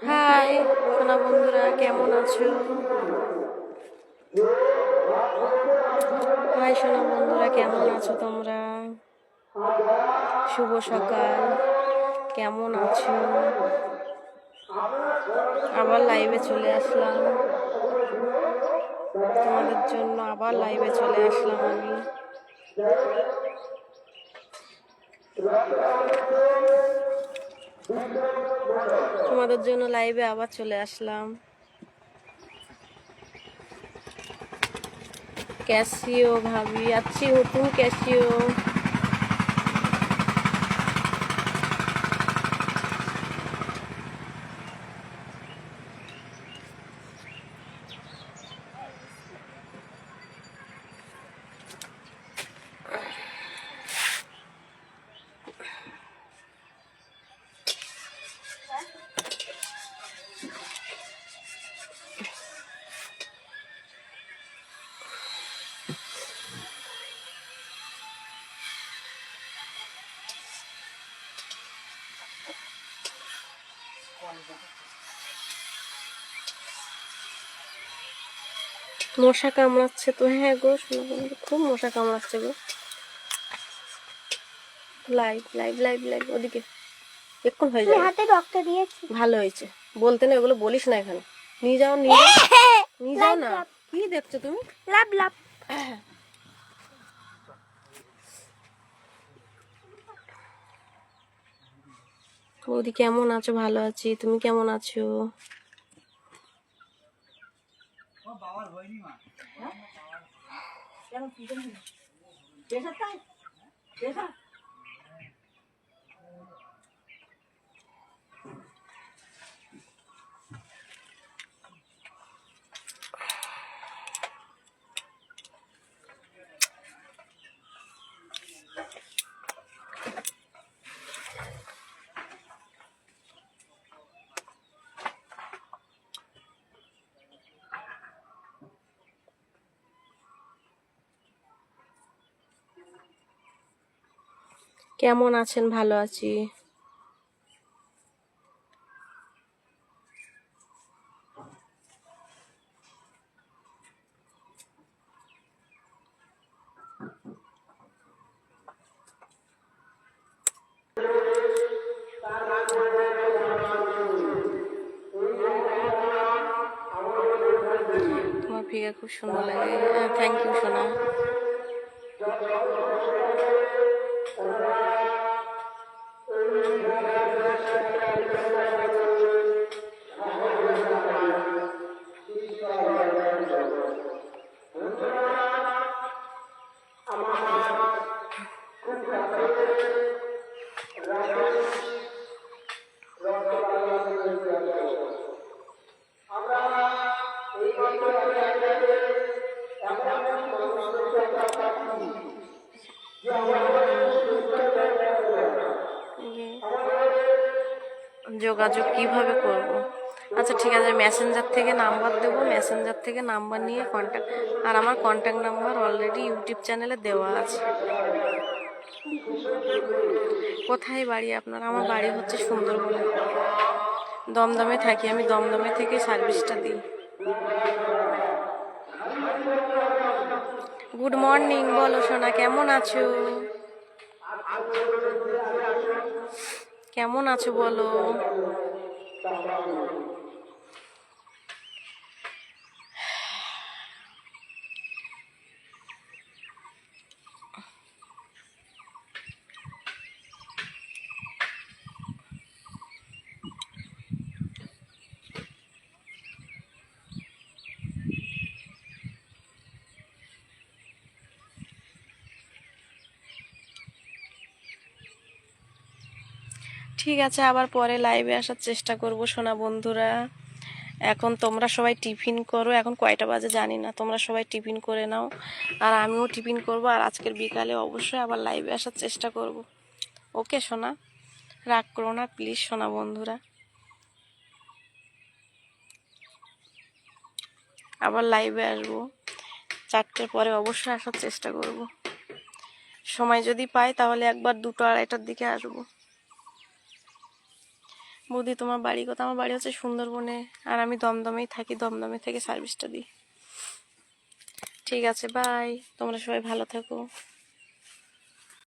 High সোনা বন্ধুরা, কেমন আছো? হাই সোনা বন্ধুরা, কেমন আছো তোমরা? শুভ সকাল, কেমন আছো? আবার লাইভে চলে আসলাম তোমাদের জন্য, আবার লাইভে চলে আসলাম আমি। তোমাদের জন্য লাইভে আবার চলে আসলাম। कैसी हो भाभी? अच्छी हो, तुम कैसी हो? মশা কামড়াচ্ছে তো। হ্যাঁ গো শোনা বন্ধু, খুব মশা কামড়াচ্ছে গো। লাইভ লাইভ লাইভ লাইভ ওদিকে এক্ষুন হয়ে যাবে। হাতে রক্ত দিয়েছি, ভালো হয়েছে। বলতে না, এগুলো বলিস না এখানে। নিয়ে যাও নিয়ে যাও না। কি দেখছো তুমি? লাভ লাভ। বৌদি কেমন আছো? ভালো আছি, তুমি কেমন আছো? কেমন আছেন? ভালো আছি। তোমার ফিগার খুব সুন্দর লাগে। থ্যাংক ইউ সোনা। যোগাযোগ কিভাবে করব? আচ্ছা ঠিক আছে, মেসেঞ্জার থেকে নাম্বার দেবো, মেসেঞ্জার থেকে নাম্বার নিয়ে কন্ট্যাক্ট। আর আমার কন্ট্যাক্ট নাম্বার অলরেডি ইউটিউব চ্যানেলে দেওয়া আছে। কোথায় বাড়ি আপনার? আমার বাড়ি হচ্ছে সুন্দরবনে, দমদমে থাকি আমি। দমদমে থেকে সার্ভিসটা দিই। গুড মর্নিং, বলো সোনা কেমন আছো? কেমন আছো বলো? ঠিক আছে, আবার পরে লাইভে আসার চেষ্টা করব সোনা বন্ধুরা। এখন তোমরা সবাই টিফিন করো, এখন কয়টা বাজে জানি না, তোমরা সবাই টিফিন করে নাও, আর আমিও টিফিন করব। আর আজকের বিকালে অবশ্যই আবার লাইভে আসার চেষ্টা করব। ওকে সোনা, রাগ করো না প্লিজ সোনা বন্ধুরা, আবার লাইভে আসবো 4টের পরে, অবশ্যই আসার চেষ্টা করব। সময় যদি পাই তাহলে একবার 2টো 2:30টার দিকে আসবো। বৌদি তোমার বাড়ি কোথায়? আমার বাড়ি হচ্ছে সুন্দরবনে, আর আমি দমদমেই থাকি, দমদমে থেকে সার্ভিসটা দিই। ঠিক আছে, বাই, তোমরা সবাই ভালো থেকো।